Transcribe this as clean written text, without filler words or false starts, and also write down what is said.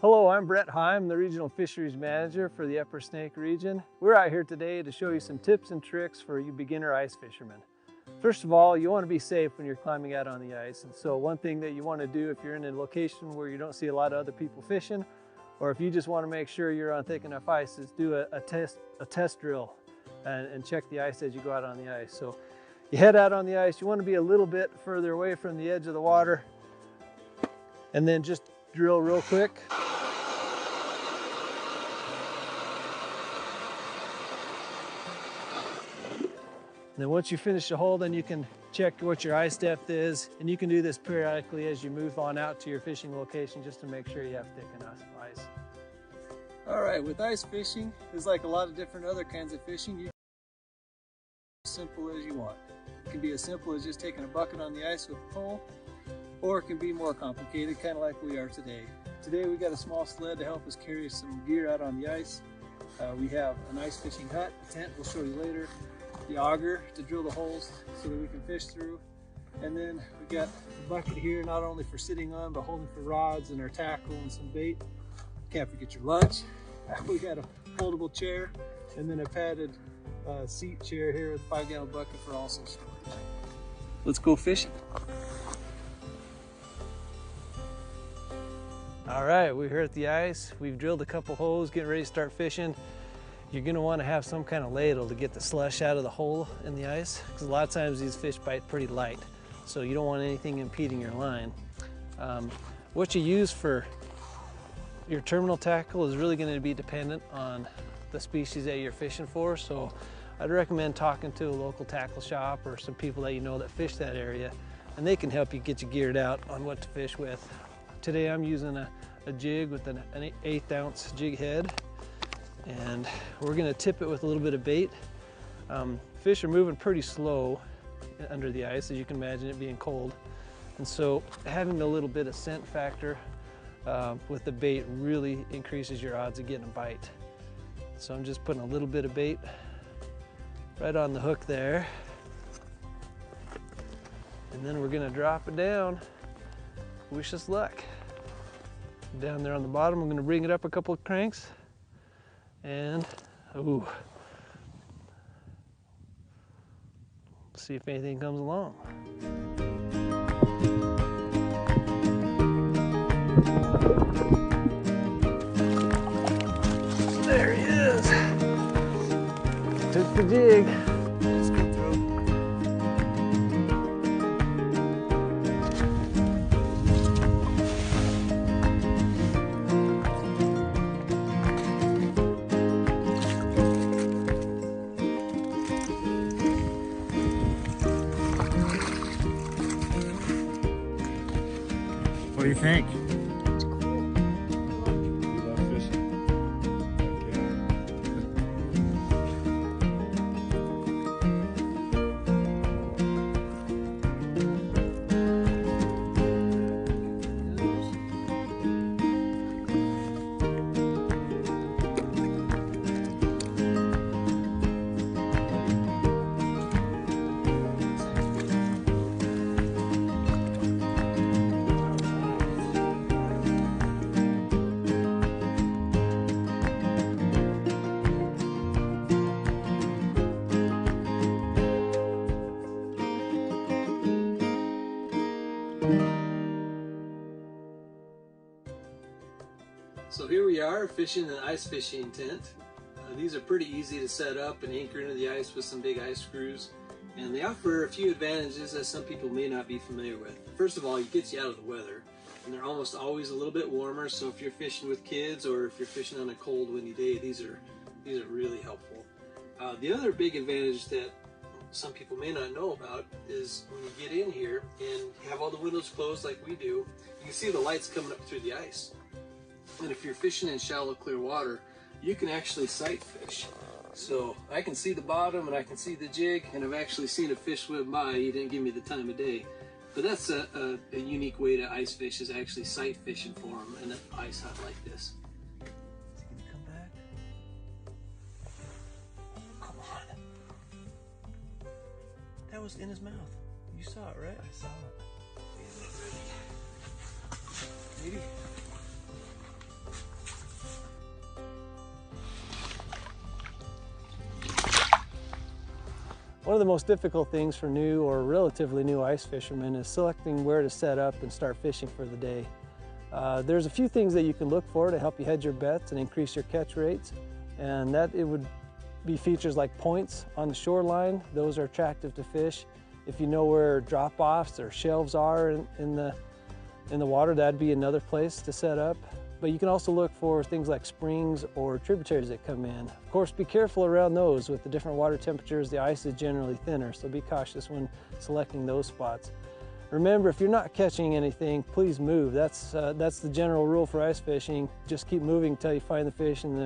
Hello, I'm Brett Heim, the Regional Fisheries Manager for the Upper Snake region. We're out here today to show you some tips and tricks for you beginner ice fishermen. First of all, you want to be safe when you're climbing out on the ice. And so one thing that you want to do if you're in a location where you don't see a lot of other people fishing, or if you just want to make sure you're on thick enough ice, is do a test drill and check the ice as you go out on the ice. So you head out on the ice, you want to be a little bit further away from the edge of the water, and then just drill real quick. And then once you finish the hole, then you can check what your ice depth is, and you can do this periodically as you move on out to your fishing location just to make sure you have thick enough ice. All right, with ice fishing, it's like a lot of different other kinds of fishing. You can do as simple as you want. It can be as simple as just taking a bucket on the ice with a pole, or it can be more complicated, kind of like we are today. Today we got a small sled to help us carry some gear out on the ice. We have an ice fishing hut, a tent we'll show you later, the auger to drill the holes so that we can fish through. And then we got a bucket here, not only for sitting on, but holding for rods and our tackle and some bait. Can't forget your lunch. We got a foldable chair and then a padded seat chair here with a 5-gallon bucket for also storage. Let's go fishing. All right, we're here at the ice. We've drilled a couple holes, getting ready to start fishing. You're gonna wanna have some kind of ladle to get the slush out of the hole in the ice, because a lot of times these fish bite pretty light, so you don't want anything impeding your line. What you use for your terminal tackle is really gonna be dependent on the species that you're fishing for, so I'd recommend talking to a local tackle shop or some people that you know that fish that area, and they can help you get you geared out on what to fish with. Today I'm using a jig with an 1/8 ounce jig head, and we're gonna tip it with a little bit of bait. Fish are moving pretty slow under the ice, as you can imagine it being cold. And so having a little bit of scent factor with the bait really increases your odds of getting a bite. So I'm just putting a little bit of bait right on the hook there. And then we're gonna drop it down. Wish us luck. Down there on the bottom, I'm gonna bring it up a couple of cranks. And, ooh, see if anything comes along. There he is. Took the jig. Let's go through. What do you think? It's cool. You love fishing? So here we are fishing an ice fishing tent. These are pretty easy to set up and anchor into the ice with some big ice screws. And they offer a few advantages that some people may not be familiar with. First of all, it gets you out of the weather. And they're almost always a little bit warmer, so if you're fishing with kids or if you're fishing on a cold, windy day, these are really helpful. The other big advantage that some people may not know about is when you get in here and you have all the windows closed like we do, you can see the lights coming up through the ice. And if you're fishing in shallow, clear water, you can actually sight fish. So I can see the bottom and I can see the jig, and I've actually seen a fish swim by. He didn't give me the time of day. But that's a unique way to ice fish, is actually sight fishing for them in an ice hut like this. Is he gonna come back? Come on. That was in his mouth. You saw it, right? I saw it. Maybe. of the most difficult things for new or relatively new ice fishermen is selecting where to set up and start fishing for the day. There's a few things that you can look for to help you hedge your bets and increase your catch rates, and that it would be features like points on the shoreline. Those are attractive to fish. If you know where drop-offs or shelves are in the water, that'd be another place to set up. But you can also look for things like springs or tributaries that come in. Of course, be careful around those. With the different water temperatures, the ice is generally thinner, so be cautious when selecting those spots. Remember, if you're not catching anything, please move. That's the general rule for ice fishing. Just keep moving until you find the fish, and then